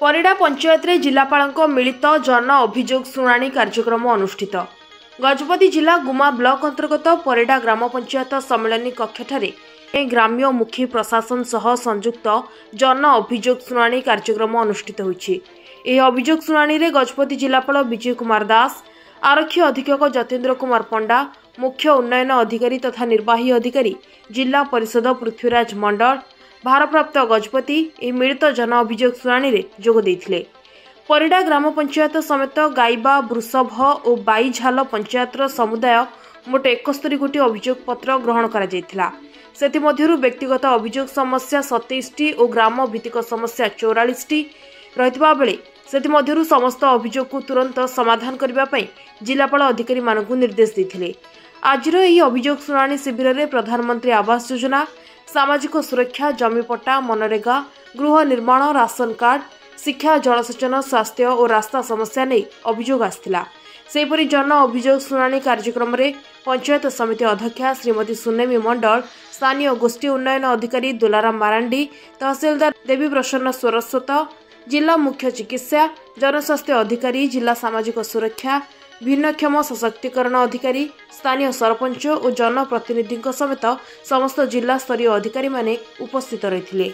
परिडा पंचायत रे जिलापालक मिलित जन अभियोग शुणाणी कार्यक्रम अनुष्ठित। गजपति जिला गुमा ब्लॉक अंतर्गत परिडा ग्राम पंचायत सम्मेलन कक्षठारे ग्राम्य मुखी प्रशासन सह संयुक्त जन अभियोग शुणाणी कार्यक्रम अनुष्ठित होइछि। एही अभियोग शुणाणी रे गजपति जिलापाल विजय कुमार दास, आरक्षी अधीक्षक जतेन्द्र कुमार पंडा, मुख्य उन्नयन अधिकारी तथा निर्वाही अधिकारी जिला परिषद पृथ्वीराज मंडल, भारप्राप्त गजपति ए मिलित जन अभियोग शुणाणी रे जोग देथिले। परिडा ग्राम पंचायत समेत गाइबा, वृषभ और बाईझाल पंचायतर समुदाय मोट 71 गोटी अभियोग पत्र ग्रहण करा जायथिला। सेतिमध्यरु व्यक्तिगत अभियोग समस्या 27टी और ग्राम भित्तिक समस्या 44टी रहितबा बेले सेतिमध्यरु समस्त अभियोग को तुरंत समाधान करबा पई जिलापाल अधिकारी मानकु निर्देश देथिले। आजिर एही अभियोग शुणाणी शिविर रे प्रधानमंत्री आवास योजना, सामाजिक सुरक्षा, जमीपट्टा, मनरेगा, गृह निर्माण, राशन कार्ड, शिक्षा, जलसेचन, स्वास्थ्य और रास्ता समस्या नहीं अभियोग आसिथिला। सेपरि जन अभियोग शुणाणी कार्यक्रम रे पंचायत समिति अध्यक्षा श्रीमती सुनेमी मंडल, स्थानीय गोष्ठी उन्नयन अधिकारी दुलाराम मारांडी, तहसीलदार देवी प्रसन्न स्वरस्वत, जिला मुख्य चिकित्सा, जनस्वास्थ्य अधिकारी, जिला सामाजिक सुरक्षा, भिन्नक्षम सशक्तिकरण अधिकारी, स्थानीय सरपंच और जनप्रतिनिधि समेत समस्त जिला स्तरीय अधिकारी माने उपस्थित रहिथिले।